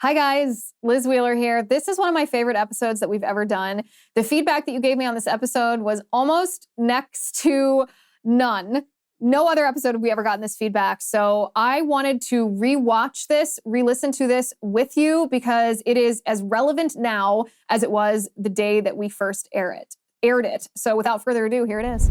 Hi guys, Liz Wheeler here. This is one of my favorite episodes that we've ever done. The feedback that you gave me on this episode was almost next to none. No other episode have we ever gotten this feedback. So I wanted to re-watch this, re-listen to this with you because it is as relevant now as it was the day that we first aired it. So without further ado, here it is.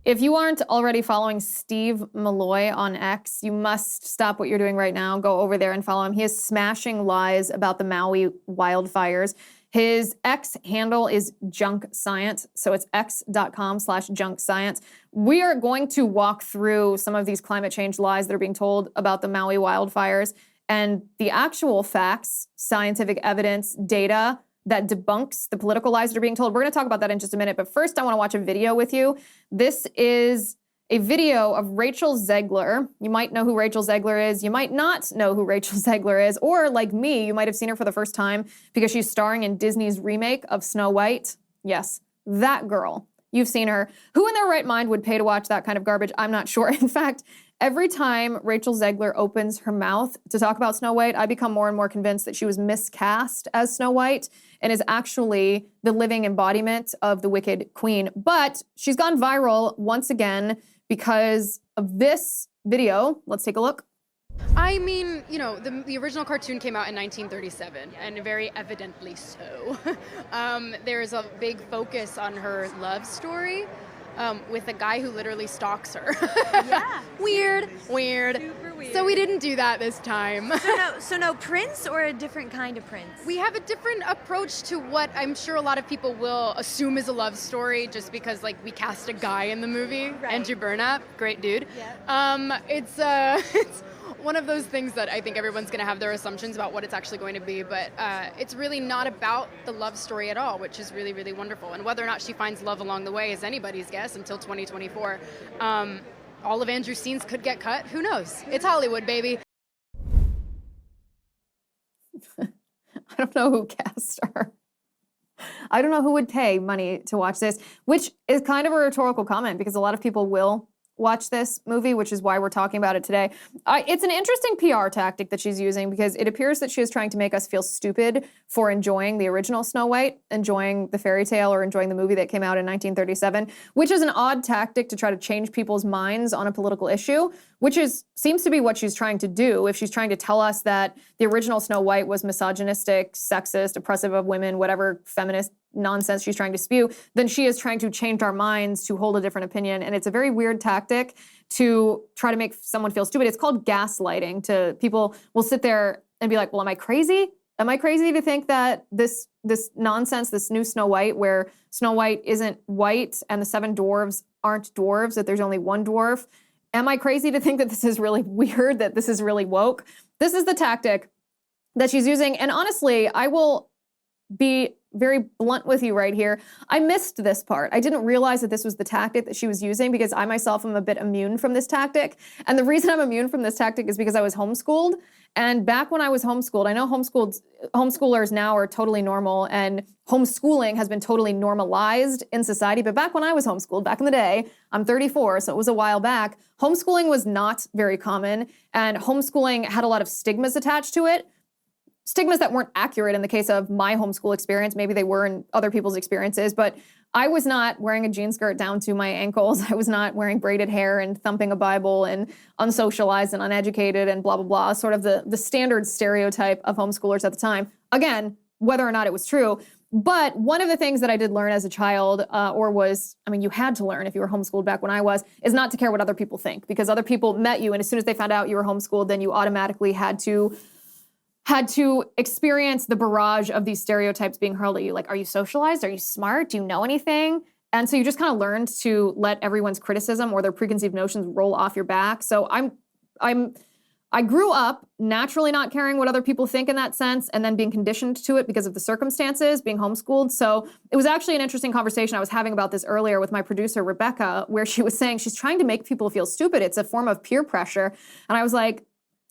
If you aren't already following Steve Malloy on X, you must stop what you're doing right now. Go over there and follow him. He is smashing lies about the Maui wildfires. His X handle is junk science, so it's x.com/junk science. We are going to walk through some of these climate change lies that are being told about the Maui wildfires and the actual facts, scientific evidence, data that debunks the political lies that are being told. We're going to talk about that in just a minute, but first I want to watch a video with you. This is a video of Rachel Zegler. You might know who Rachel Zegler is. You might not know who Rachel Zegler is, or like me, you might have seen her for the first time because she's starring in Disney's remake of Snow White. Yes, that girl. You've seen her. Who in their right mind would pay to watch that kind of garbage? I'm not sure. In fact, every time Rachel Zegler opens her mouth to talk about Snow White, I become more and more convinced that she was miscast as Snow White and is actually the living embodiment of the Wicked Queen. But she's gone viral once again because of this video. Let's take a look. I mean, you know, the original cartoon came out in 1937, and very evidently so. There's a big focus on her love story with a guy who literally stalks her. Yeah. Weird. Super weird. So we didn't do that this time. So no prince or a different kind of prince? We have a different approach to what I'm sure a lot of people will assume is a love story just because, like, we cast a guy in the movie. Right. Andrew Burnap, great dude. Yeah. It's one of those things that I think everyone's going to have their assumptions about what it's actually going to be, but it's really not about the love story at all, which is really, really wonderful. And whether or not she finds love along the way is anybody's guess until 2024. All of Andrew's scenes could get cut. Who knows? It's Hollywood, baby. I don't know who cast her. I don't know who would pay money to watch this, which is kind of a rhetorical comment because a lot of people will watch this movie, which is why we're talking about it today. It's an interesting PR tactic that she's using because it appears that she is trying to make us feel stupid for enjoying the original Snow White, enjoying the fairy tale, or enjoying the movie that came out in 1937, which is an odd tactic to try to change people's minds on a political issue, which seems to be what she's trying to do. If she's trying to tell us that the original Snow White was misogynistic, sexist, oppressive of women, whatever feminist nonsense she's trying to spew, then she is trying to change our minds to hold a different opinion. And it's a very weird tactic to try to make someone feel stupid. It's called gaslighting. People will sit there and be like, well, am I crazy? Am I crazy to think that this nonsense, this new Snow White, where Snow White isn't white and the 7 dwarves aren't dwarves, that there's only one dwarf? Am I crazy to think that this is really weird, that this is really woke? This is the tactic that she's using. And honestly, I will be very blunt with you right here. I missed this part. I didn't realize that this was the tactic that she was using because I myself am a bit immune from this tactic. And the reason I'm immune from this tactic is because I was homeschooled. And back when I was homeschooled, I know homeschoolers now are totally normal and homeschooling has been totally normalized in society. But back when I was homeschooled, back in the day, I'm 34, so it was a while back, homeschooling was not very common. And homeschooling had a lot of stigmas attached to it. Stigmas that weren't accurate in the case of my homeschool experience. Maybe they were in other people's experiences, but I was not wearing a jean skirt down to my ankles. I was not wearing braided hair and thumping a Bible and unsocialized and uneducated and blah, blah, blah, sort of the standard stereotype of homeschoolers at the time. Again, whether or not it was true. But one of the things that I did learn as a child, you had to learn if you were homeschooled back when I was, is not to care what other people think, because other people met you, and as soon as they found out you were homeschooled, then you automatically had to experience the barrage of these stereotypes being hurled at you. Like, are you socialized? Are you smart? Do you know anything? And so you just kind of learned to let everyone's criticism or their preconceived notions roll off your back. So I grew up naturally not caring what other people think in that sense, and then being conditioned to it because of the circumstances, being homeschooled. So it was actually an interesting conversation I was having about this earlier with my producer, Rebecca, where she was saying she's trying to make people feel stupid. It's a form of peer pressure. And I was like,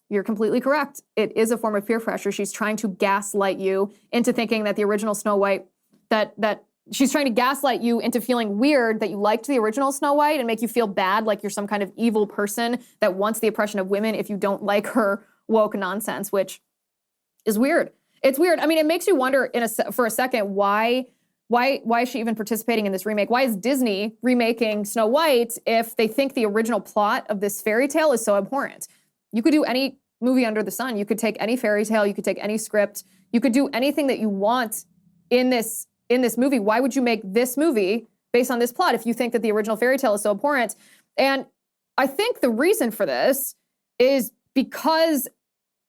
you're completely correct. It is a form of peer pressure. She's trying to gaslight you into thinking that the original Snow White, that she's trying to gaslight you into feeling weird that you liked the original Snow White and make you feel bad like you're some kind of evil person that wants the oppression of women if you don't like her woke nonsense, which is weird. It's weird. I mean, it makes you wonder for a second why is she even participating in this remake? Why is Disney remaking Snow White if they think the original plot of this fairy tale is so abhorrent? You could do any movie under the sun. You could take any fairy tale. You could take any script. You could do anything that you want in this movie. Why would you make this movie based on this plot if you think that the original fairy tale is so abhorrent? And I think the reason for this is because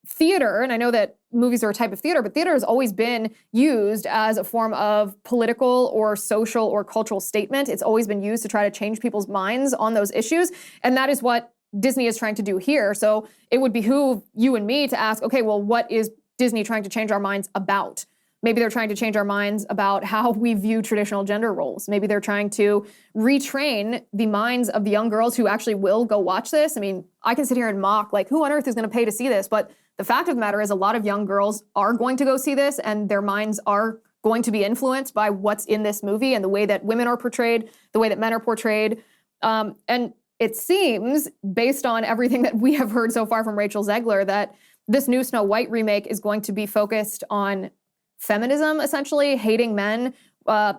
theater, and I know that movies are a type of theater, but theater has always been used as a form of political or social or cultural statement. It's always been used to try to change people's minds on those issues. And that is what Disney is trying to do here. So it would behoove you and me to ask, okay, well, what is Disney trying to change our minds about? Maybe they're trying to change our minds about how we view traditional gender roles. Maybe they're trying to retrain the minds of the young girls who actually will go watch this. I mean, I can sit here and mock, like, who on earth is going to pay to see this? But the fact of the matter is a lot of young girls are going to go see this, and their minds are going to be influenced by what's in this movie and the way that women are portrayed, the way that men are portrayed. And it seems, based on everything that we have heard so far from Rachel Zegler, that this new Snow White remake is going to be focused on feminism, essentially, hating men,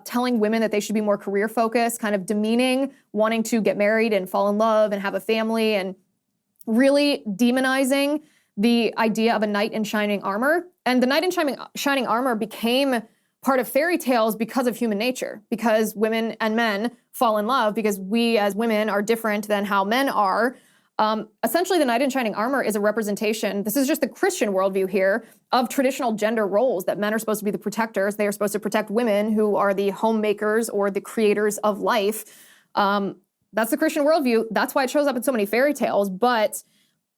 telling women that they should be more career focused, kind of demeaning wanting to get married and fall in love and have a family, and really demonizing the idea of a knight in shining armor. And the knight in shining armor became part of fairy tales because of human nature, because women and men fall in love, because we as women are different than how men are. Essentially, the knight in shining armor is a representation, this is just the Christian worldview here, of traditional gender roles, that men are supposed to be the protectors. They are supposed to protect women who are the homemakers or the creators of life. That's the Christian worldview. That's why it shows up in so many fairy tales. But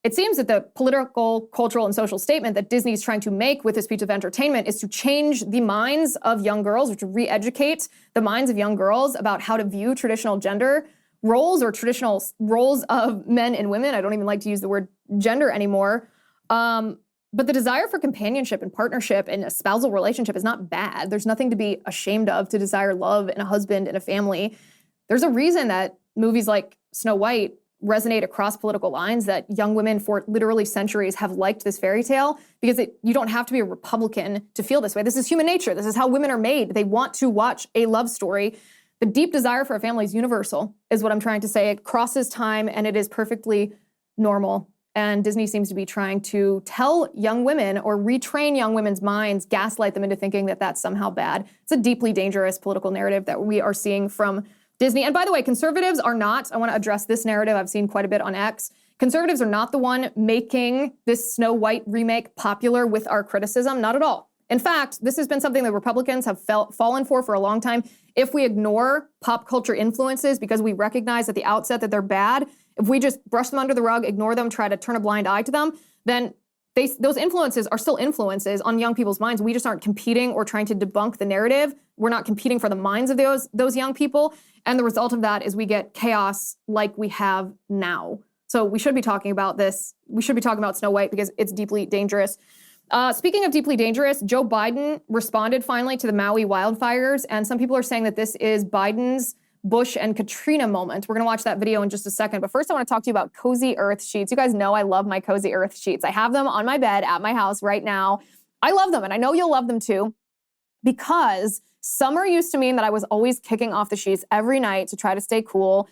it seems that the political, cultural, and social statement that Disney is trying to make with this piece of entertainment is to change the minds of young girls, or to re-educate the minds of young girls about how to view traditional gender roles or traditional roles of men and women. I don't even like to use the word gender anymore. But the desire for companionship and partnership in a spousal relationship is not bad. There's nothing to be ashamed of to desire love in a husband and a family. There's a reason that movies like Snow White resonate across political lines, that young women for literally centuries have liked this fairy tale, because you don't have to be a Republican to feel this way. This is human nature. This is how women are made. They want to watch a love story. The deep desire for a family is universal, is what I'm trying to say. It crosses time, and it is perfectly normal. And Disney seems to be trying to tell young women, or retrain young women's minds, gaslight them into thinking that that's somehow bad. It's a deeply dangerous political narrative that we are seeing from Disney. And by the way, conservatives are not, I want to address this narrative I've seen quite a bit on X. Conservatives are not the one making this Snow White remake popular with our criticism, not at all. In fact, this has been something that Republicans have fallen for a long time. If we ignore pop culture influences because we recognize at the outset that they're bad, if we just brush them under the rug, ignore them, try to turn a blind eye to them, then those influences are still influences on young people's minds. We just aren't competing or trying to debunk the narrative. We're not competing for the minds of those young people. And the result of that is we get chaos like we have now. So we should be talking about this. We should be talking about Snow White because it's deeply dangerous. Speaking of deeply dangerous, Joe Biden responded finally to the Maui wildfires. And some people are saying that this is Biden's Bush and Katrina moment. We're going to watch that video in just a second. But first, I want to talk to you about Cozy Earth sheets. You guys know I love my Cozy Earth sheets. I have them on my bed at my house right now. I love them, and I know you'll love them too, because summer used to mean that I was always kicking off the sheets every night to try to stay cool.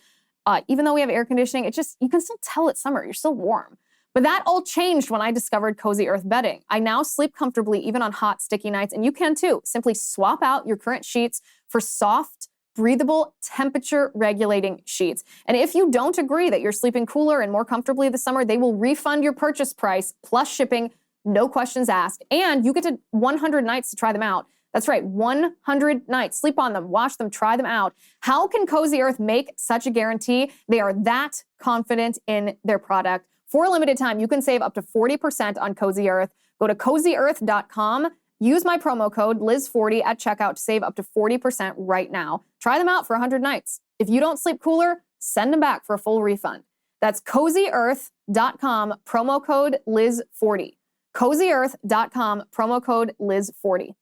Even though we have air conditioning, you can still tell it's summer. You're still warm. But that all changed when I discovered Cozy Earth bedding. I now sleep comfortably even on hot, sticky nights, and you can too. Simply swap out your current sheets for soft, breathable, temperature-regulating sheets. And if you don't agree that you're sleeping cooler and more comfortably this summer, they will refund your purchase price plus shipping, no questions asked. And you get to 100 nights to try them out. That's right, 100 nights. Sleep on them, wash them, try them out. How can Cozy Earth make such a guarantee? They are that confident in their product. For a limited time, you can save up to 40% on Cozy Earth. Go to cozyearth.com. Use my promo code Liz40 at checkout to save up to 40% right now. Try them out for 100 nights. If you don't sleep cooler, send them back for a full refund. That's cozyearth.com, promo code Liz40. Cozyearth.com, promo code Liz40.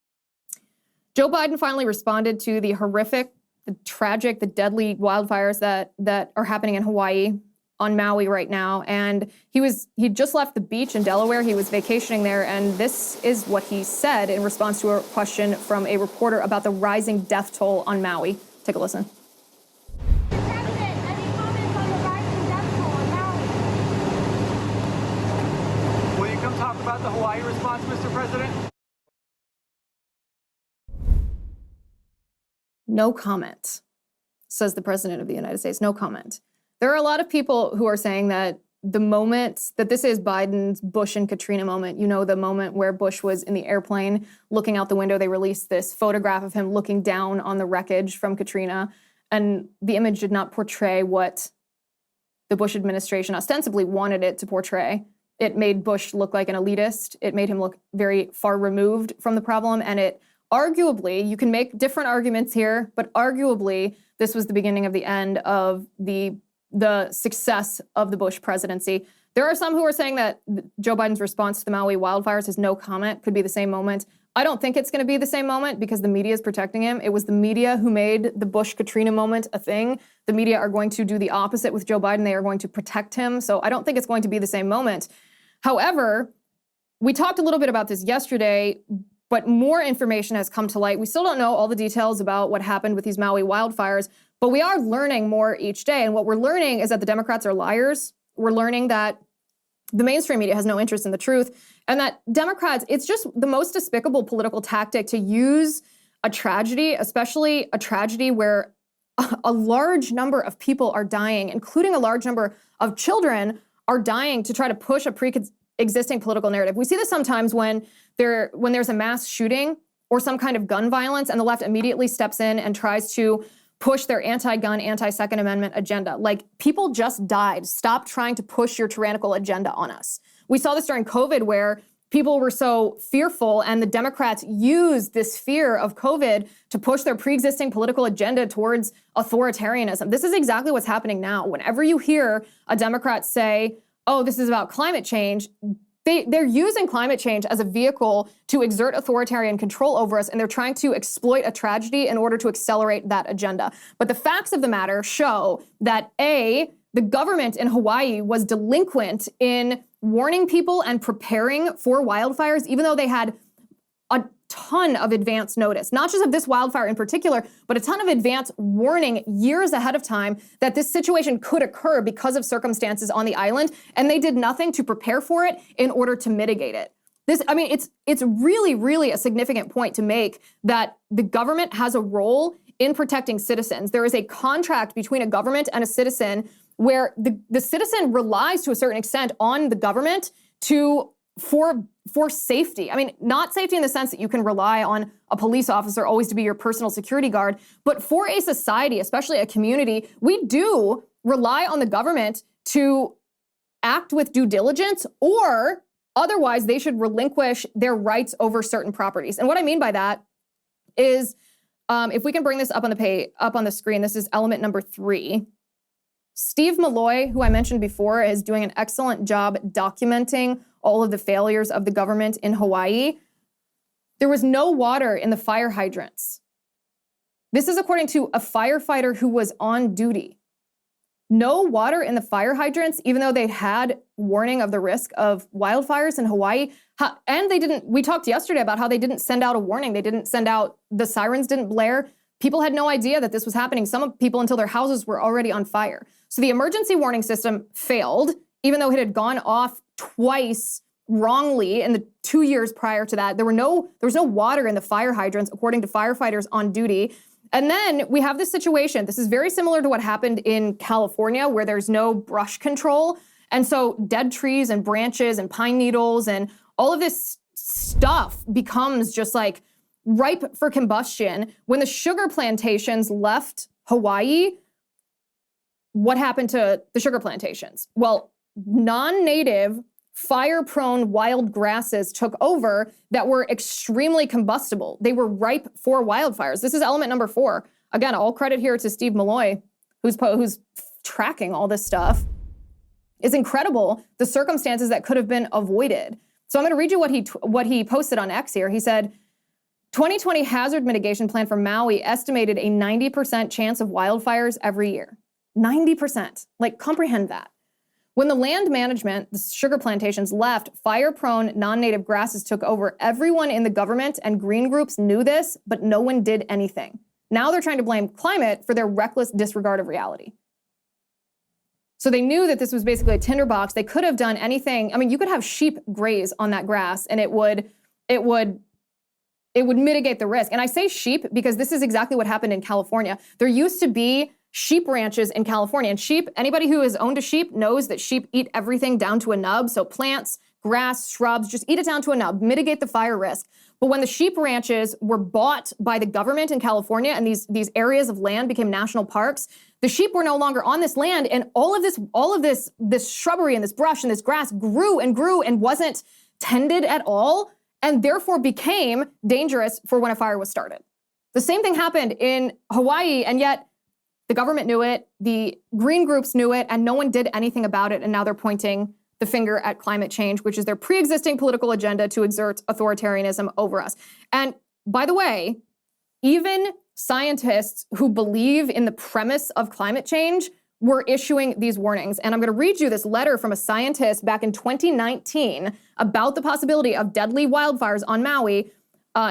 Joe Biden finally responded to the horrific, the tragic, the deadly wildfires that are happening in Hawaii. on Maui right now, and he just left the beach in Delaware. He was vacationing there, and this is what he said in response to a question from a reporter about the rising death toll on Maui. Take a listen. President, any comments on the rising death toll on Maui? Will you come talk about the Hawaii response, Mr. President? No comment, says the President of the United States. No comment. There are a lot of people who are saying that the moment that this is Biden's Bush and Katrina moment, you know, the moment where Bush was in the airplane looking out the window, they released this photograph of him looking down on the wreckage from Katrina, and the image did not portray what the Bush administration ostensibly wanted it to portray. It made Bush look like an elitist. It made him look very far removed from the problem, and it arguably, you can make different arguments here, but arguably this was the beginning of the end of the success of the Bush presidency. There are some who are saying that Joe Biden's response to the Maui wildfires, his no comment, could be the same moment. I don't think it's going to be the same moment because the media is protecting him. It was the media who made the Bush-Katrina moment a thing. The media are going to do the opposite with Joe Biden. They are going to protect him. So I don't think it's going to be the same moment. However, we talked a little bit about this yesterday, but more information has come to light. We still don't know all the details about what happened with these Maui wildfires, but we are learning more each day. And what we're learning is that the Democrats are liars. We're learning that the mainstream media has no interest in the truth, and that Democrats, it's just the most despicable political tactic to use a tragedy, especially a tragedy where a large number of people are dying, including a large number of children are dying, to try to push a pre-existing political narrative. We see this sometimes when there's a mass shooting or some kind of gun violence, and the left immediately steps in and tries to push their anti-gun, anti-Second Amendment agenda. Like, people just died. Stop trying to push your tyrannical agenda on us. We saw this during COVID, where people were so fearful, and the Democrats used this fear of COVID to push their pre-existing political agenda towards authoritarianism. This is exactly what's happening now. Whenever you hear a Democrat say, oh, this is about climate change, they're using climate change as a vehicle to exert authoritarian control over us, and they're trying to exploit a tragedy in order to accelerate that agenda. But the facts of the matter show that A, the government in Hawaii was delinquent in warning people and preparing for wildfires, even though they had a ton of advance notice, not just of this wildfire in particular, but a ton of advance warning years ahead of time that this situation could occur because of circumstances on the island, and they did nothing to prepare for it in order to mitigate it. It's really, really a significant point to make that the government has a role in protecting citizens. There is a contract between a government and a citizen where the citizen relies to a certain extent on the government for safety. I mean, not safety in the sense that you can rely on a police officer always to be your personal security guard, but for a society, especially a community, we do rely on the government to act with due diligence, or otherwise they should relinquish their rights over certain properties. And what I mean by that is, if we can bring this up on the screen, this is element number 3. Steve Malloy, who I mentioned before, is doing an excellent job documenting all of the failures of the government in Hawaii. There was no water in the fire hydrants. This is according to a firefighter who was on duty. No water in the fire hydrants, even though they had warning of the risk of wildfires in Hawaii. And we talked yesterday about how they didn't send out a warning. The sirens didn't blare. People had no idea that this was happening. Some people until their houses were already on fire. So the emergency warning system failed, even though it had gone off twice wrongly in the 2 years prior to that. There was no water in the fire hydrants, according to firefighters on duty. And then we have this situation. This is very similar to what happened in California, where there's no brush control. And so dead trees and branches and pine needles and all of this stuff becomes just like ripe for combustion. When the sugar plantations left Hawaii, what happened to the sugar plantations? Well, non-native, fire-prone wild grasses took over that were extremely combustible. They were ripe for wildfires. This is element number 4. Again, all credit here to Steve Malloy, who's tracking all this stuff. It's incredible the circumstances that could have been avoided. So I'm going to read you what he posted on X here. He said, 2020 hazard mitigation plan for Maui estimated a 90% chance of wildfires every year. 90%. Like, comprehend that. When the land management, the sugar plantations left, fire-prone non-native grasses took over. Everyone in the government and green groups knew this, but no one did anything. Now they're trying to blame climate for their reckless disregard of reality. So they knew that this was basically a tinderbox. They could have done anything. I mean, you could have sheep graze on that grass and it would mitigate the risk. And I say sheep because this is exactly what happened in California. There used to be sheep ranches in California. And sheep, anybody who has owned a sheep knows that sheep eat everything down to a nub. So plants, grass, shrubs, just eat it down to a nub, mitigate the fire risk. But when the sheep ranches were bought by the government in California and these areas of land became national parks, the sheep were no longer on this land, and all of this shrubbery and this brush and this grass grew and wasn't tended at all, and therefore became dangerous for when a fire was started. The same thing happened in Hawaii, and yet the government knew it, the green groups knew it, and no one did anything about it, and now they're pointing the finger at climate change, which is their pre-existing political agenda to exert authoritarianism over us. And by the way, even scientists who believe in the premise of climate change were issuing these warnings. And I'm going to read you this letter from a scientist back in 2019 about the possibility of deadly wildfires on Maui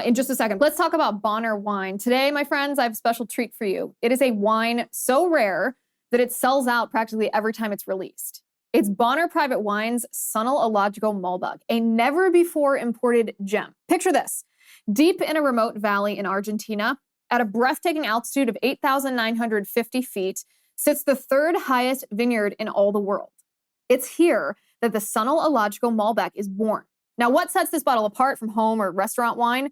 in just a second. Let's talk about Bonner wine. Today, my friends, I have a special treat for you. It is a wine so rare that it sells out practically every time it's released. It's Bonner Private Wine's Sunological Malbec, a never-before imported gem. Picture this. Deep in a remote valley in Argentina, at a breathtaking altitude of 8,950 feet, sits the third highest vineyard in all the world. It's here that the Sunological Malbec is born. Now, what sets this bottle apart from home or restaurant wine?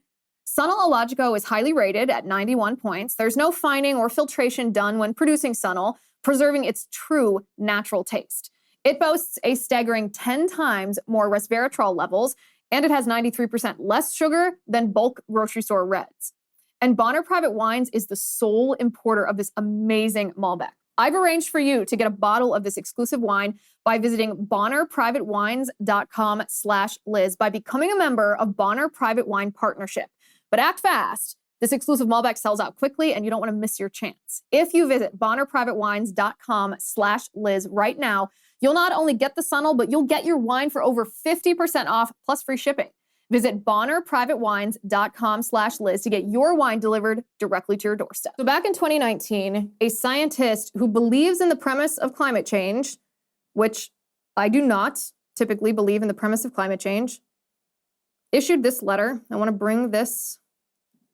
Sunologico is highly rated at 91 points. There's no fining or filtration done when producing Sunol, preserving its true natural taste. It boasts a staggering 10 times more resveratrol levels, and it has 93% less sugar than bulk grocery store reds. And Bonner Private Wines is the sole importer of this amazing Malbec. I've arranged for you to get a bottle of this exclusive wine by visiting bonnerprivatewines.com/Liz by becoming a member of Bonner Private Wine Partnership. But act fast. This exclusive Malbec sells out quickly and you don't want to miss your chance. If you visit bonnerprivatewines.com/Liz right now, you'll not only get the Sunol, but you'll get your wine for over 50% off plus free shipping. Visit bonnerprivatewines.com/Liz to get your wine delivered directly to your doorstep. So back in 2019, a scientist who believes in the premise of climate change, which I do not typically believe in the premise of climate change, issued this letter. I want to bring this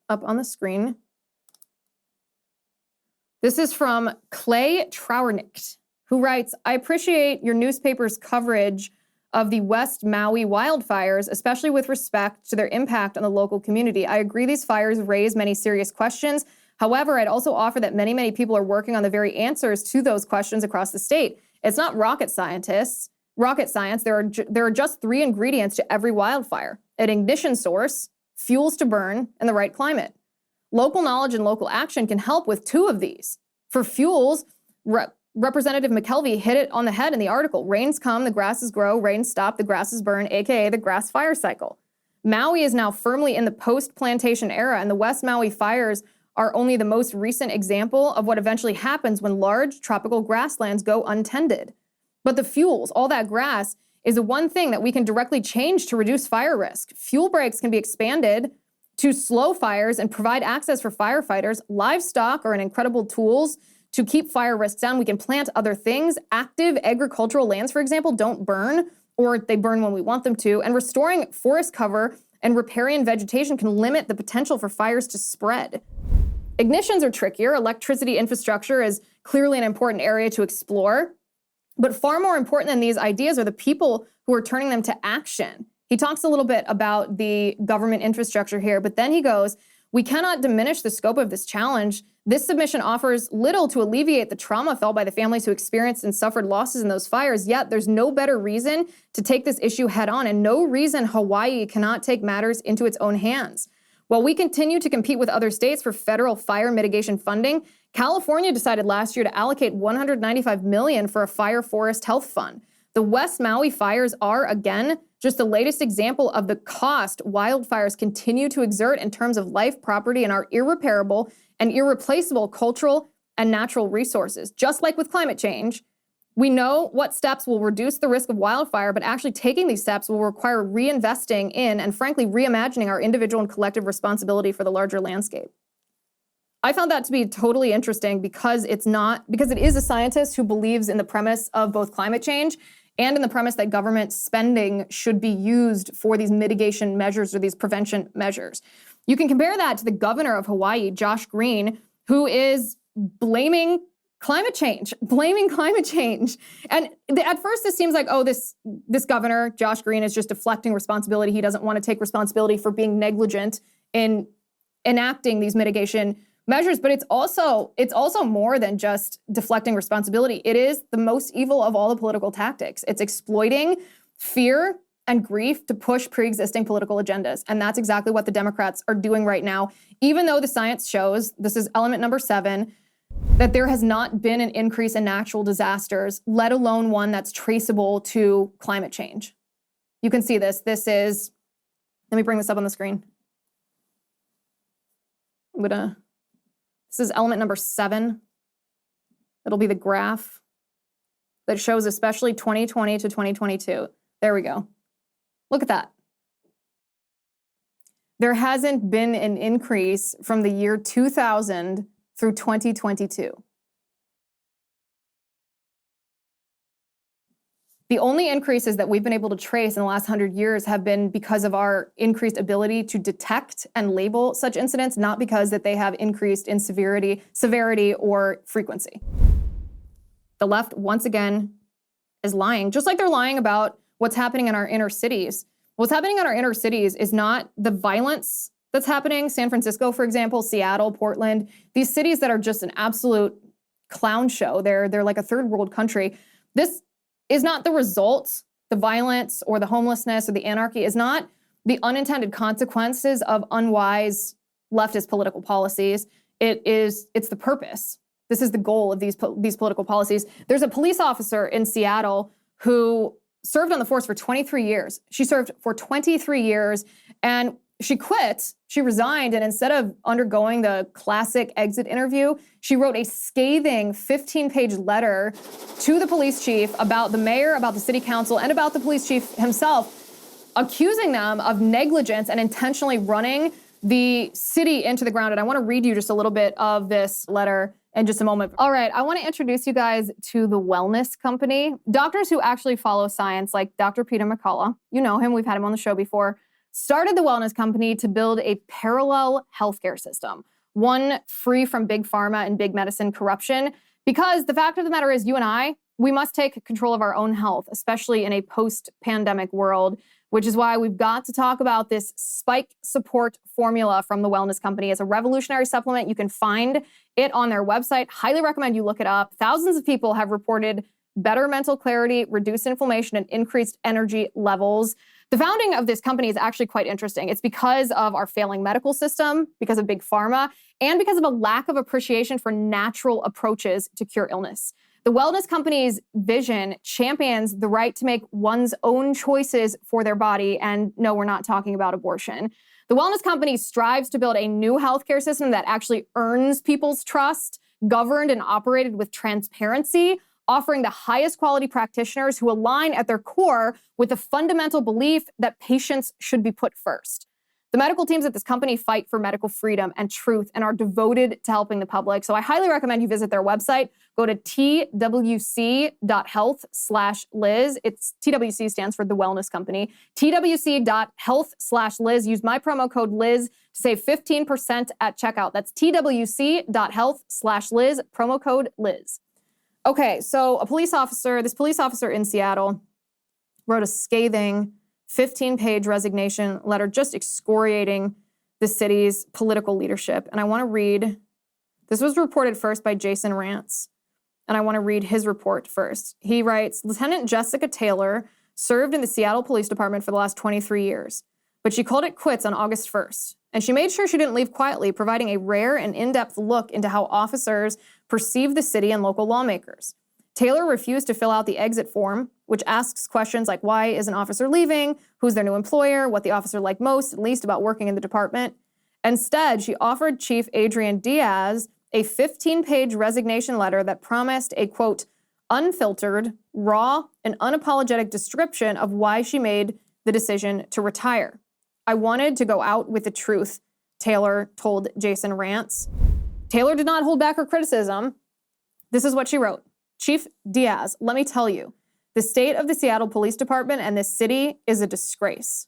up on the screen. This is from Clay Trauernicht, who writes, I appreciate your newspaper's coverage of the West Maui wildfires, especially with respect to their impact on the local community. I agree these fires raise many serious questions. However, I'd also offer that many people are working on the very answers to those questions across the state. It's not rocket science. There are just 3 ingredients to every wildfire: an ignition source, fuels to burn, and the right climate. Local knowledge and local action can help with 2 of these. For fuels, Representative McKelvey hit it on the head in the article. Rains come, the grasses grow. Rains stop, the grasses burn, aka the grass fire cycle. Maui is now firmly in the post-plantation era, and the West Maui fires are only the most recent example of what eventually happens when large tropical grasslands go untended. But the fuels, all that grass, is the one thing that we can directly change to reduce fire risk. Fuel breaks can be expanded to slow fires and provide access for firefighters. Livestock are an incredible tools to keep fire risks down. We can plant other things. Active agricultural lands, for example, don't burn, or they burn when we want them to. And restoring forest cover and riparian vegetation can limit the potential for fires to spread. Ignitions are trickier. Electricity infrastructure is clearly an important area to explore. But far more important than these ideas are the people who are turning them to action. He talks a little bit about the government infrastructure here, but then he goes, we cannot diminish the scope of this challenge. This submission offers little to alleviate the trauma felt by the families who experienced and suffered losses in those fires, yet there's no better reason to take this issue head on and no reason Hawaii cannot take matters into its own hands. While we continue to compete with other states for federal fire mitigation funding, California decided last year to allocate $195 million for a fire forest health fund. The West Maui fires are, again, just the latest example of the cost wildfires continue to exert in terms of life, property, and our irreparable and irreplaceable cultural and natural resources. Just like with climate change, We know what steps will reduce the risk of wildfire, but actually taking these steps will require reinvesting in and frankly reimagining our individual and collective responsibility for the larger landscape. I found that to be totally interesting because it is a scientist who believes in the premise of both climate change and in the premise that government spending should be used for these mitigation measures or these prevention measures. You can compare that to the governor of Hawaii, Josh Green, who is blaming climate change. And at first this seems like, oh, this governor, Josh Green, is just deflecting responsibility. He doesn't want to take responsibility for being negligent in enacting these mitigation measures, but it's also more than just deflecting responsibility. It is the most evil of all the political tactics. It's exploiting fear and grief to push pre-existing political agendas. And that's exactly what the Democrats are doing right now, even though the science shows, this is element number 7, that there has not been an increase in natural disasters, let alone one that's traceable to climate change. You can see this. Let me bring this up on the screen. This is element number 7. It'll be the graph that shows especially 2020 to 2022. There we go. Look at that. There hasn't been an increase from the year 2000 through 2022. The only increases that we've been able to trace in the last 100 years have been because of our increased ability to detect and label such incidents, not because that they have increased in severity or frequency. The left, once again, is lying, just like they're lying about what's happening in our inner cities. What's happening in our inner cities is not the violence that's happening. San Francisco, for example, Seattle, Portland, these cities that are just an absolute clown show. They're like a third world country. This is not the result, the violence or the homelessness or the anarchy is not the unintended consequences of unwise leftist political policies. It's the purpose. This is the goal of these political policies. There's a police officer in Seattle who served on the force for 23 years. She served for 23 years and she quit, she resigned, and instead of undergoing the classic exit interview, she wrote a scathing 15-page letter to the police chief about the mayor, about the city council, and about the police chief himself, accusing them of negligence and intentionally running the city into the ground. And I want to read you just a little bit of this letter in just a moment. All right, I want to introduce you guys to the Wellness Company. Doctors who actually follow science, like Dr. Peter McCullough, you know him, we've had him on the show before, started the Wellness Company to build a parallel healthcare system, one free from big pharma and big medicine corruption. Because the fact of the matter is, you and I, we must take control of our own health, especially in a post-pandemic world, which is why we've got to talk about this spike support formula from the Wellness Company. It's a revolutionary supplement. You can find it on their website. Highly recommend you look it up. Thousands of people have reported better mental clarity, reduced inflammation, and increased energy levels. The founding of this company is actually quite interesting. It's because of our failing medical system, because of big pharma, and because of a lack of appreciation for natural approaches to cure illness. The Wellness Company's vision champions the right to make one's own choices for their body. And no, we're not talking about abortion. The Wellness Company strives to build a new healthcare system that actually earns people's trust, governed and operated with transparency, offering the highest quality practitioners who align at their core with the fundamental belief that patients should be put first. The medical teams at this company fight for medical freedom and truth and are devoted to helping the public. So I highly recommend you visit their website. Go to twc.health/Liz. TWC stands for the Wellness Company. twc.health/Liz. Use my promo code Liz to save 15% at checkout. That's twc.health/Liz, promo code Liz. Okay, so this police officer in Seattle wrote a scathing 15-page resignation letter just excoriating the city's political leadership. And I want to read, this was reported first by Jason Rantz, and I want to read his report first. He writes, Lieutenant Jessica Taylor served in the Seattle Police Department for the last 23 years, but she called it quits on August 1st. And she made sure she didn't leave quietly, providing a rare and in-depth look into how officers perceive the city and local lawmakers. Taylor refused to fill out the exit form, which asks questions like why is an officer leaving, who's their new employer, what the officer liked most and least about working in the department. Instead, she offered Chief Adrian Diaz a 15-page resignation letter that promised a, quote, unfiltered, raw, and unapologetic description of why she made the decision to retire. I wanted to go out with the truth, Taylor told Jason Rantz. Taylor did not hold back her criticism. This is what she wrote. Chief Diaz, let me tell you, the state of the Seattle Police Department and this city is a disgrace.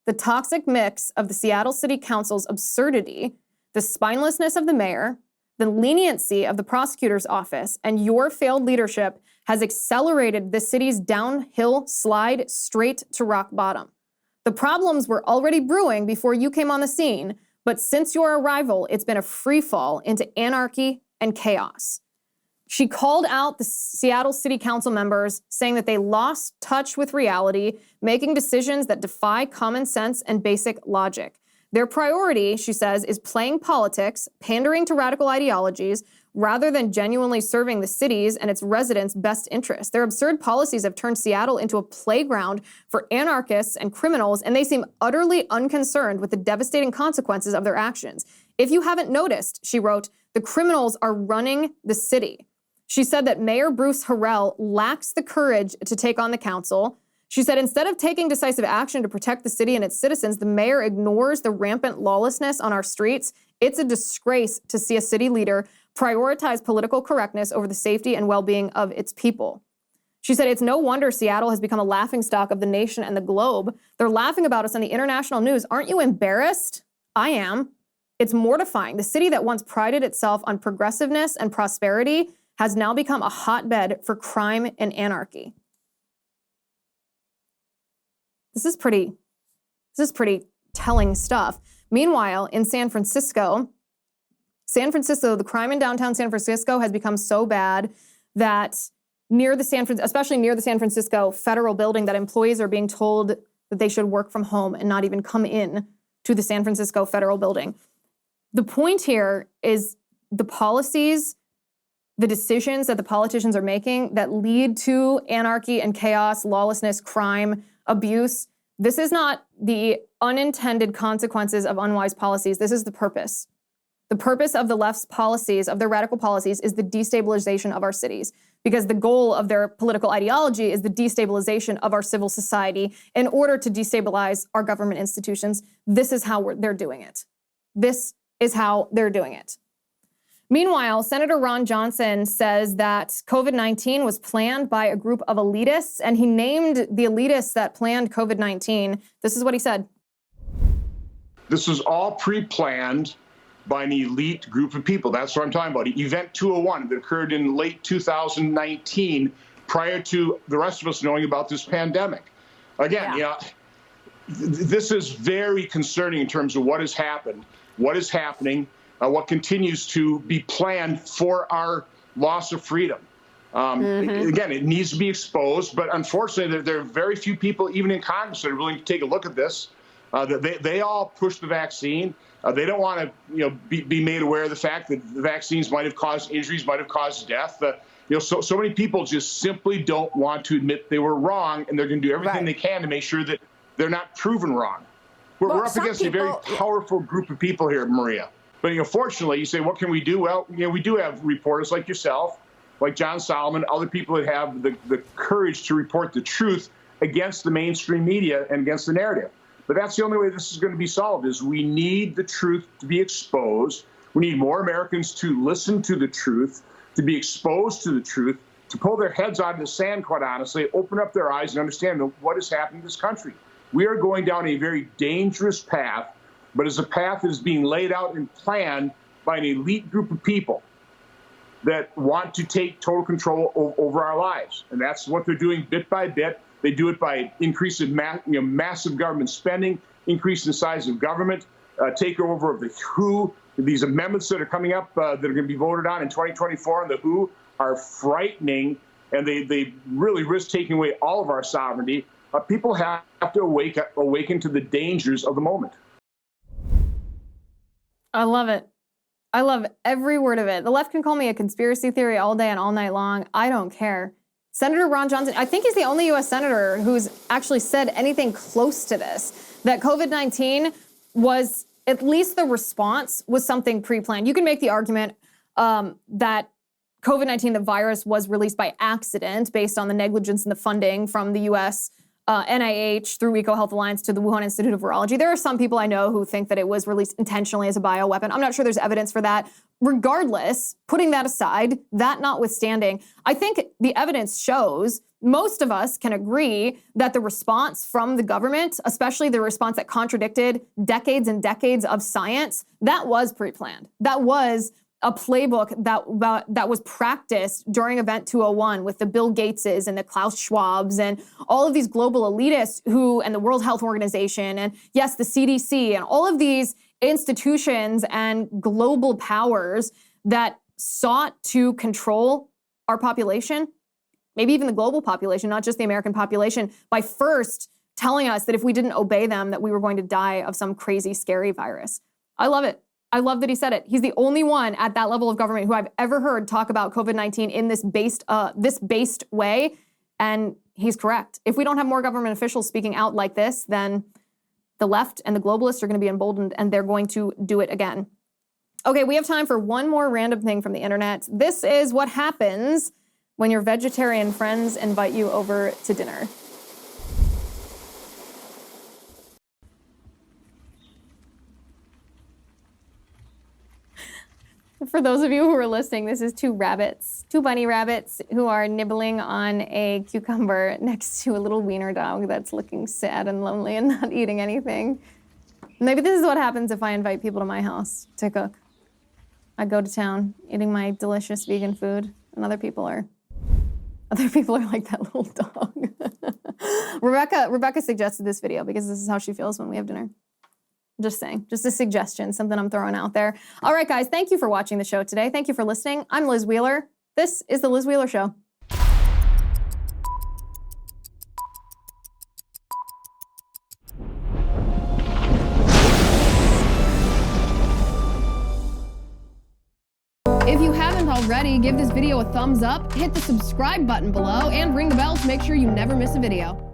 The toxic mix of the Seattle City Council's absurdity, the spinelessness of the mayor, the leniency of the prosecutor's office, and your failed leadership has accelerated the city's downhill slide straight to rock bottom. The problems were already brewing before you came on the scene, but since your arrival, it's been a free fall into anarchy and chaos. She called out the Seattle City Council members, saying that they lost touch with reality, making decisions that defy common sense and basic logic. Their priority, she says, is playing politics, pandering to radical ideologies, rather than genuinely serving the city's and its residents' best interests. Their absurd policies have turned Seattle into a playground for anarchists and criminals, and they seem utterly unconcerned with the devastating consequences of their actions. If you haven't noticed, she wrote, the criminals are running the city. She said that Mayor Bruce Harrell lacks the courage to take on the council. She said instead of taking decisive action to protect the city and its citizens, the mayor ignores the rampant lawlessness on our streets. It's a disgrace to see a city leader prioritize political correctness over the safety and well-being of its people. She said it's no wonder Seattle has become a laughingstock of the nation and the globe. They're laughing about us on the international news. Aren't you embarrassed? I am. It's mortifying. The city that once prided itself on progressiveness and prosperity has now become a hotbed for crime and anarchy. This is pretty telling stuff. Meanwhile, in San Francisco, the crime in downtown San Francisco has become so bad that especially near the San Francisco federal building, that employees are being told that they should work from home and not even come in to the San Francisco federal building. The point here is the policies, the decisions that the politicians are making that lead to anarchy and chaos, lawlessness, crime, abuse. This is not the unintended consequences of unwise policies. This is the purpose. The purpose of the left's policies, of their radical policies, is the destabilization of our cities, because the goal of their political ideology is the destabilization of our civil society in order to destabilize our government institutions. This is how they're doing it. This is how they're doing it. Meanwhile, Senator Ron Johnson says that COVID-19 was planned by a group of elitists, and he named the elitists that planned COVID-19. This is what he said. This was all pre-planned by an elite group of people. That's what I'm talking about. Event 201 that occurred in late 2019, prior to the rest of us knowing about this pandemic. Again, this is very concerning in terms of what has happened, what is happening, what continues to be planned for our loss of freedom. Again, it needs to be exposed, but unfortunately, there are very few people, even in Congress, that are willing to take a look at this. They all push the vaccine. They don't want to, be made aware of the fact that the vaccines might have caused injuries, might have caused death. So many people just simply don't want to admit they were wrong, and they're going to do everything they can to make sure that they're not proven wrong. We're up against a very powerful group of people here, Maria. But fortunately, you say, what can we do? Well, we do have reporters like yourself, like John Solomon, other people that have the courage to report the truth against the mainstream media and against the narrative. But that's the only way this is going to be solved, is we need the truth to be exposed. We need more Americans to listen to the truth, to be exposed to the truth, to pull their heads out of the sand, quite honestly, open up their eyes and understand what is happening in this country. We are going down a very dangerous path, but it's a path that is being laid out and planned by an elite group of people that want to take total control over our lives. And that's what they're doing bit by bit. They do it by increasing massive government spending, increasing the size of government, takeover of the WHO. These amendments that are coming up that are going to be voted on in 2024 on the WHO are frightening, and they really risk taking away all of our sovereignty. People have to awaken to the dangers of the moment. I love it. I love every word of it. The left can call me a conspiracy theory all day and all night long. I don't care. Senator Ron Johnson, I think he's the only U.S. senator who's actually said anything close to this, that COVID-19 was, at least the response was something pre-planned. You can make the argument that COVID-19, the virus, was released by accident based on the negligence in the funding from the U.S. NIH through EcoHealth Alliance to the Wuhan Institute of Virology. There are some people I know who think that it was released intentionally as a bioweapon. I'm not sure there's evidence for that. Regardless, putting that aside, that notwithstanding, I think the evidence shows, most of us can agree that the response from the government, especially the response that contradicted decades and decades of science, that was pre-planned. That was a playbook that was practiced during Event 201 with the Bill Gateses and the Klaus Schwabs and all of these global elitists and the World Health Organization and yes, the CDC and all of these institutions and global powers that sought to control our population, maybe even the global population, not just the American population, by first telling us that if we didn't obey them, that we were going to die of some crazy, scary virus. I love it. I love that he said it. He's the only one at that level of government who I've ever heard talk about COVID-19 in this based way, and he's correct. If we don't have more government officials speaking out like this, then the left and the globalists are going to be emboldened, and they're going to do it again. Okay, we have time for one more random thing from the internet. This is what happens when your vegetarian friends invite you over to dinner. For those of you who are listening, this is two bunny rabbits who are nibbling on a cucumber next to a little wiener dog that's looking sad and lonely and not eating anything. Maybe this is what happens if I invite people to my house to cook. I go to town eating my delicious vegan food, and other people are like that little dog. Rebecca suggested this video because this is how she feels when we have dinner. Just saying, just a suggestion, something I'm throwing out there. All right, guys, thank you for watching the show today. Thank you for listening. I'm Liz Wheeler. This is The Liz Wheeler Show. If you haven't already, give this video a thumbs up, hit the subscribe button below, and ring the bell to make sure you never miss a video.